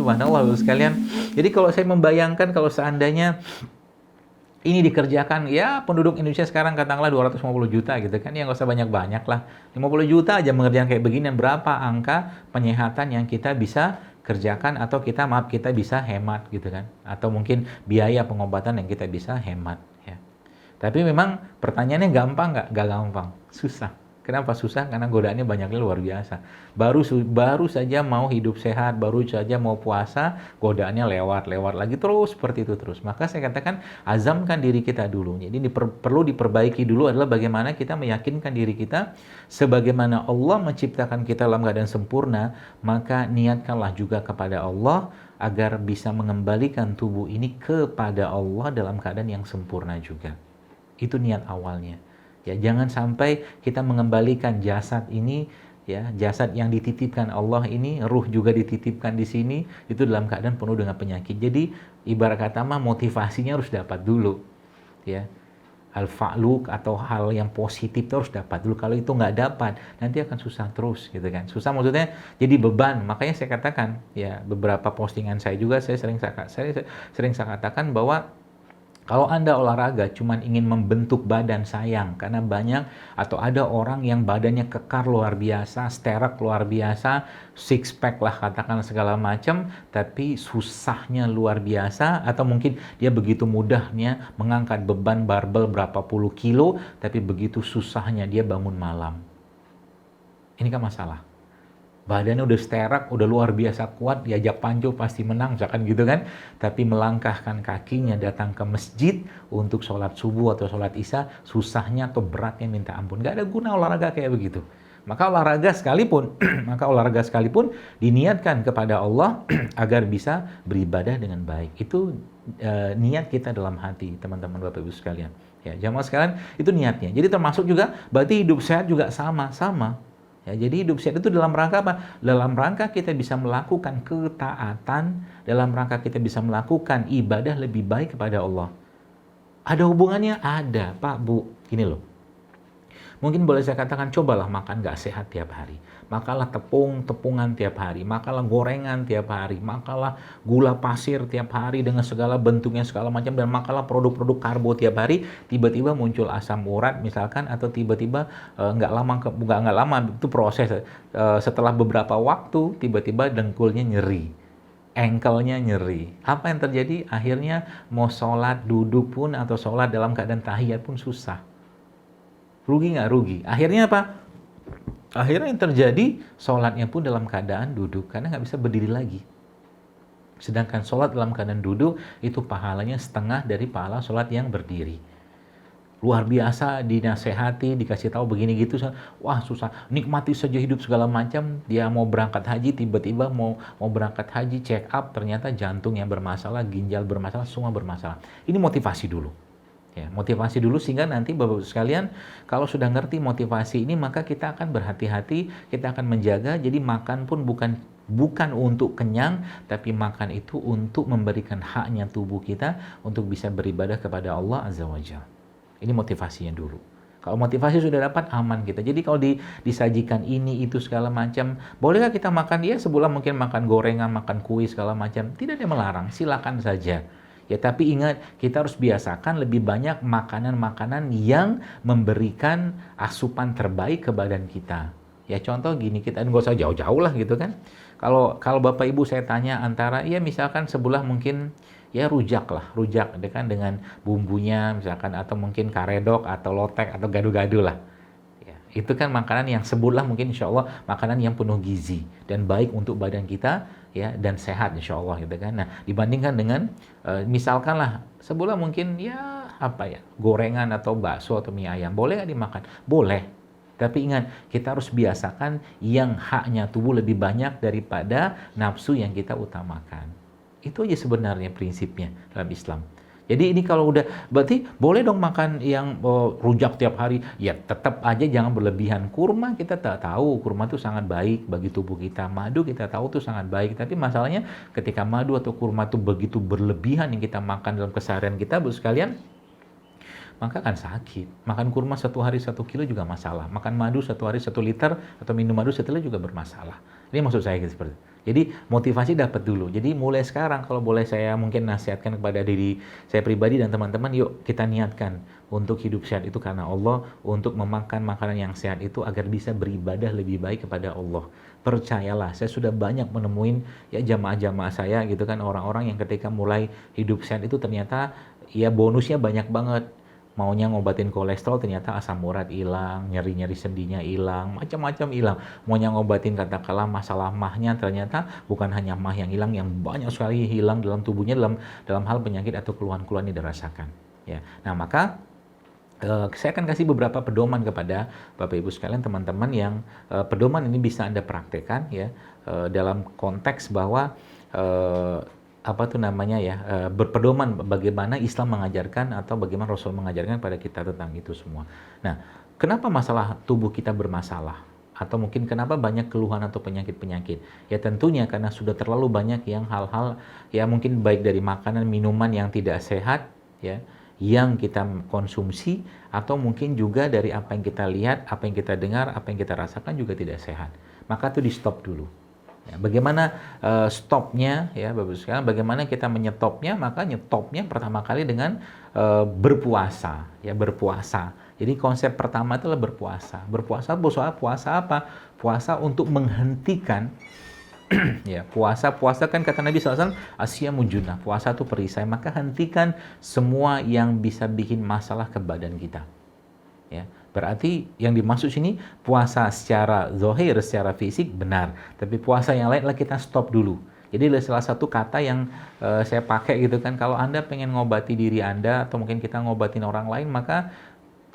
subhanallah Bapak sekalian. Jadi kalau saya membayangkan kalau seandainya ini dikerjakan, ya penduduk Indonesia sekarang katakanlah 250 juta gitu kan, ya nggak usah banyak-banyak lah. 50 juta aja mengerjakan kayak begini, berapa angka penyehatan yang kita bisa kerjakan atau kita bisa hemat gitu kan. Atau mungkin biaya pengobatan yang kita bisa hemat ya. Tapi memang pertanyaannya gampang nggak? Nggak gampang, susah. Kenapa susah? Karena godaannya banyaknya luar biasa. Baru saja mau hidup sehat, baru saja mau puasa, godaannya lewat lagi terus seperti itu terus. Maka saya katakan azamkan diri kita dulu. Jadi perlu diperbaiki dulu adalah bagaimana kita meyakinkan diri kita sebagaimana Allah menciptakan kita dalam keadaan sempurna, maka niatkanlah juga kepada Allah agar bisa mengembalikan tubuh ini kepada Allah dalam keadaan yang sempurna juga. Itu niat awalnya. Ya, jangan sampai kita mengembalikan jasad ini, ya, jasad yang dititipkan Allah ini, ruh juga dititipkan di sini, itu dalam keadaan penuh dengan penyakit. Jadi ibarat kata mah motivasinya harus dapat dulu, ya. Al-fa'luk atau hal yang positif itu harus dapat dulu. Kalau itu nggak dapat, nanti akan susah terus, gitu kan. Susah maksudnya jadi beban. Makanya saya katakan, ya, beberapa postingan saya juga saya sering saya katakan bahwa kalau Anda olahraga cuman ingin membentuk badan, sayang, karena banyak atau ada orang yang badannya kekar luar biasa, sterek luar biasa, six pack lah katakan segala macam, tapi susahnya luar biasa, atau mungkin dia begitu mudahnya mengangkat beban barbel berapa puluh kilo, tapi begitu susahnya dia bangun malam. Ini kan masalah. Badannya udah sterek, udah luar biasa kuat, diajak panco pasti menang, misalkan gitu kan. Tapi melangkahkan kakinya datang ke masjid untuk sholat subuh atau sholat isya, susahnya atau beratnya minta ampun. Gak ada guna olahraga kayak begitu. Maka olahraga sekalipun diniatkan kepada Allah agar bisa beribadah dengan baik. Itu niat kita dalam hati, teman-teman Bapak Ibu sekalian. Ya, jamaah sekalian, itu niatnya. Jadi termasuk juga berarti hidup sehat juga sama. Ya, jadi hidup sehat itu dalam rangka apa? Dalam rangka kita bisa melakukan ketaatan, dalam rangka kita bisa melakukan ibadah lebih baik kepada Allah. Ada hubungannya? Ada, Pak, Bu. Gini loh. Mungkin boleh saya katakan, cobalah makan gak sehat tiap hari. Makalah tepungan tiap hari. Makalah gorengan tiap hari. Makalah gula pasir tiap hari dengan segala bentuknya, segala macam. Dan makalah produk-produk karbo tiap hari. Tiba-tiba muncul asam urat misalkan. Atau tiba-tiba nggak lama, itu proses. Setelah beberapa waktu, tiba-tiba dengkulnya nyeri. Ankle-nya nyeri. Apa yang terjadi? Akhirnya mau sholat duduk pun atau sholat dalam keadaan tahiyat pun susah. Rugi nggak? Rugi. Akhirnya apa? Akhirnya yang terjadi, sholatnya pun dalam keadaan duduk, karena nggak bisa berdiri lagi. Sedangkan sholat dalam keadaan duduk, itu pahalanya setengah dari pahala sholat yang berdiri. Luar biasa, dinasehati, dikasih tahu begini gitu, wah susah, nikmati saja hidup segala macam. Dia mau berangkat haji, tiba-tiba mau berangkat haji, check up, ternyata jantungnya bermasalah, ginjal bermasalah, semua bermasalah. Ini motivasi dulu. Ya, motivasi dulu sehingga nanti Bapak-Ibu sekalian kalau sudah ngerti motivasi ini, maka kita akan berhati-hati, kita akan menjaga. Jadi makan pun bukan untuk kenyang, tapi makan itu untuk memberikan haknya tubuh kita untuk bisa beribadah kepada Allah Azza wa Jalla. Ini motivasinya dulu. Kalau motivasi sudah dapat, aman kita. Jadi kalau disajikan ini itu segala macam, bolehkah kita makan? Ya, sebulan mungkin makan gorengan, makan kue segala macam, tidak ada yang melarang, silakan saja. Ya, tapi ingat, kita harus biasakan lebih banyak makanan-makanan yang memberikan asupan terbaik ke badan kita. Ya, contoh gini, kita nggak usah jauh-jauh lah gitu kan. Kalau Bapak Ibu saya tanya antara, ya misalkan sebelah mungkin ya rujak kan dengan bumbunya misalkan, atau mungkin karedok atau lotek atau gado-gado lah. Ya, itu kan makanan yang sebelah mungkin insya Allah makanan yang penuh gizi dan baik untuk badan kita, ya, dan sehat insya Allah gitu kan. Nah, dibandingkan dengan misalkanlah sebelah mungkin ya apa ya, gorengan atau bakso atau mie ayam, boleh nggak dimakan? Boleh. Tapi ingat, kita harus biasakan yang haknya tubuh lebih banyak daripada nafsu yang kita utamakan. Itu aja sebenarnya prinsipnya dalam Islam. Jadi ini kalau udah, berarti boleh dong makan yang rujak tiap hari. Ya tetap aja jangan berlebihan. Kurma kita tak tahu, kurma itu sangat baik bagi tubuh kita. Madu kita tahu itu sangat baik. Tapi masalahnya ketika madu atau kurma itu begitu berlebihan yang kita makan dalam keseharian kita, Bu sekalian, maka akan sakit. Makan kurma 1 hari 1 kilo juga masalah. Makan madu 1 hari 1 liter atau minum madu 1 liter juga bermasalah. Ini maksud saya gitu seperti itu. Jadi motivasi dapat dulu. Jadi mulai sekarang kalau boleh saya mungkin nasihatkan kepada diri saya pribadi dan teman-teman, yuk kita niatkan untuk hidup sehat itu karena Allah, untuk memakan makanan yang sehat itu agar bisa beribadah lebih baik kepada Allah. Percayalah, saya sudah banyak menemuin ya jamaah-jamaah saya gitu kan, orang-orang yang ketika mulai hidup sehat itu ternyata ya bonusnya banyak banget. Maunya ngobatin kolesterol ternyata asam urat hilang, nyeri-nyeri sendinya hilang, macam-macam hilang. Maunya ngobatin katakanlah masalah mahnya ternyata bukan hanya mah yang hilang, yang banyak sekali hilang dalam tubuhnya dalam hal penyakit atau keluhan-keluhan yang dirasakan. Ya. Nah, maka saya akan kasih beberapa pedoman kepada Bapak Ibu sekalian, teman-teman yang pedoman ini bisa Anda praktekkan ya dalam konteks bahwa apa tuh namanya ya, berpedoman bagaimana Islam mengajarkan atau bagaimana Rasul mengajarkan pada kita tentang itu semua. Nah, kenapa masalah tubuh kita bermasalah? Atau mungkin kenapa banyak keluhan atau penyakit-penyakit? Ya tentunya karena sudah terlalu banyak yang hal-hal ya mungkin baik dari makanan, minuman yang tidak sehat ya, yang kita konsumsi, atau mungkin juga dari apa yang kita lihat, apa yang kita dengar, apa yang kita rasakan juga tidak sehat. Maka itu di stop dulu. Ya, bagaimana stopnya ya Bapak sekalian, bagaimana kita menyetopnya? Maka nyetopnya pertama kali dengan berpuasa ya, berpuasa. Jadi konsep pertama itu adalah berpuasa. Berpuasa puasa apa? Puasa untuk menghentikan ya, puasa kan kata Nabi SAW, asyamu junnah, puasa itu perisai, maka hentikan semua yang bisa bikin masalah ke badan kita. Ya, berarti yang dimaksud sini puasa secara zahir, secara fisik benar, tapi puasa yang lain adalah kita stop dulu. Jadi salah satu kata yang saya pakai gitu kan, kalau Anda pengen ngobati diri Anda atau mungkin kita ngobatin orang lain, maka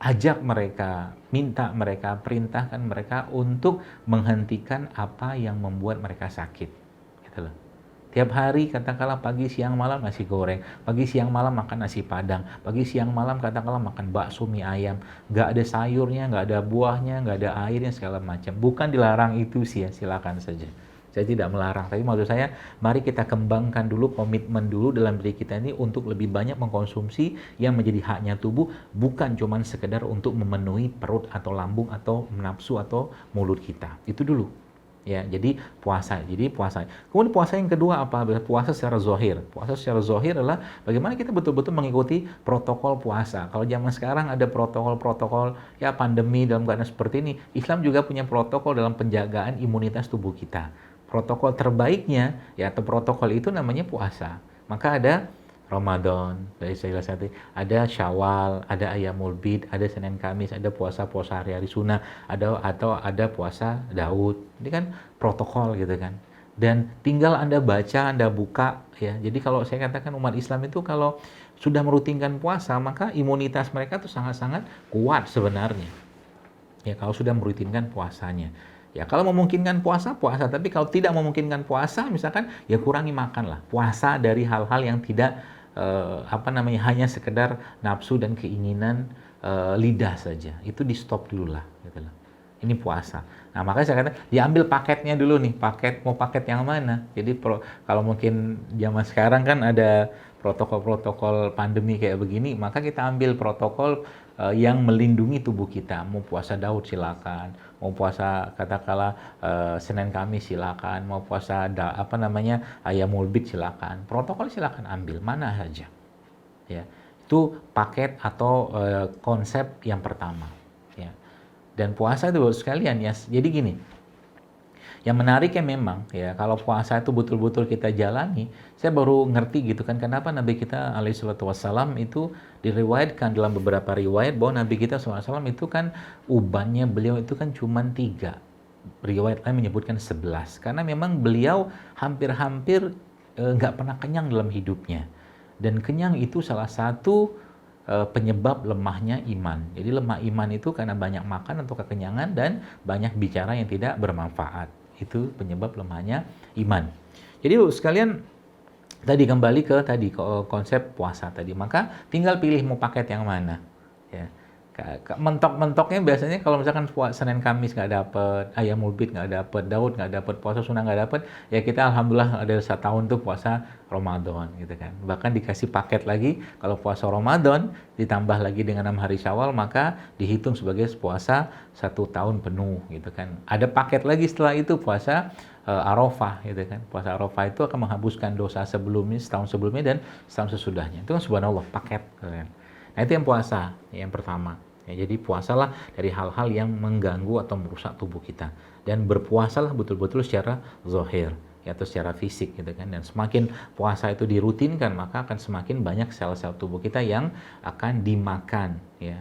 ajak mereka, minta mereka, perintahkan mereka untuk menghentikan apa yang membuat mereka sakit. Gitu loh. Tiap hari katakanlah pagi siang malam nasi goreng, pagi siang malam makan nasi padang, pagi siang malam katakanlah makan bakso mie ayam, nggak ada sayurnya, nggak ada buahnya, nggak ada airnya segala macam. Bukan dilarang itu sih ya, silakan saja. Saya tidak melarang, tapi maksud saya mari kita kembangkan dulu komitmen dulu dalam diri kita ini untuk lebih banyak mengkonsumsi yang menjadi haknya tubuh, bukan cuman sekedar untuk memenuhi perut atau lambung atau nafsu atau mulut kita. Itu dulu. Ya, jadi puasa. Kemudian puasa yang kedua apa? Puasa secara zahir. Puasa secara zahir adalah bagaimana kita betul-betul mengikuti protokol puasa. Kalau zaman sekarang ada protokol-protokol ya pandemi dalam keadaan seperti ini, Islam juga punya protokol dalam penjagaan imunitas tubuh kita. Protokol terbaiknya ya atau protokol itu namanya puasa. Maka ada Ramadan, dari salah satu, ada Syawal, ada Ayyamul Bid, ada Senin Kamis, ada puasa-puasa hari-hari sunnah, ada puasa Daud. Ini kan protokol gitu kan. Dan tinggal Anda baca, Anda buka ya. Jadi kalau saya katakan umat Islam itu kalau sudah merutinkan puasa, maka imunitas mereka tuh sangat-sangat kuat sebenarnya. Ya kalau sudah merutinkan puasanya. Ya, kalau memungkinkan puasa, puasa. Tapi kalau tidak memungkinkan puasa, misalkan ya kurangi makan lah. Puasa dari hal-hal yang tidak hanya sekedar nafsu dan keinginan lidah saja. Itu di stop dulu lah. Gitu lah. Ini puasa. Nah, makanya saya katakan diambil paketnya dulu nih. Mau paket yang mana? Jadi kalau mungkin zaman sekarang kan ada protokol-protokol pandemi kayak begini, maka kita ambil protokol yang melindungi tubuh kita. Mau puasa Daud silakan, mau puasa katakanlah Senin Kamis silakan, mau puasa Ayyamul Bid silakan. Protokol silakan ambil mana saja. Ya. Itu paket atau konsep yang pertama, ya. Dan puasa itu Bapak sekalian ya. Jadi gini. Yang menariknya memang ya kalau puasa itu betul-betul kita jalani, saya baru ngerti gitu kan kenapa Nabi kita alaihissalatu wassalam itu diriwayatkan dalam beberapa riwayat bahwa Nabi kita SAW itu kan ubannya beliau itu kan cuma 3. Riwayat lain menyebutkan 11. Karena memang beliau hampir-hampir nggak pernah kenyang dalam hidupnya. Dan kenyang itu salah satu penyebab lemahnya iman. Jadi lemah iman itu karena banyak makan atau kekenyangan dan banyak bicara yang tidak bermanfaat. Itu penyebab lemahnya iman. Jadi sekalian tadi kembali ke konsep puasa tadi. Maka tinggal pilih mau paket yang mana. Ya. Mentok-mentoknya biasanya kalau misalkan Senin Kamis nggak dapet, ayam ulbit nggak dapet, Daud nggak dapet, puasa sunnah nggak dapet, ya kita alhamdulillah ada setahun tuh puasa Ramadan gitu kan. Bahkan dikasih paket lagi, kalau puasa Ramadan ditambah lagi dengan 6 hari Syawal, maka dihitung sebagai puasa 1 tahun penuh gitu kan. Ada paket lagi setelah itu puasa Arafah gitu kan. Puasa Arafah itu akan menghapuskan dosa sebelumnya, setahun sebelumnya dan setahun sesudahnya. Itu kan subhanallah paket gitu kan. Nah itu yang puasa, yang pertama. Ya, jadi puasalah dari hal-hal yang mengganggu atau merusak tubuh kita. Dan berpuasalah betul-betul secara zahir, ya, atau secara fisik gitu kan. Dan semakin puasa itu dirutinkan, maka akan semakin banyak sel-sel tubuh kita yang akan dimakan, ya.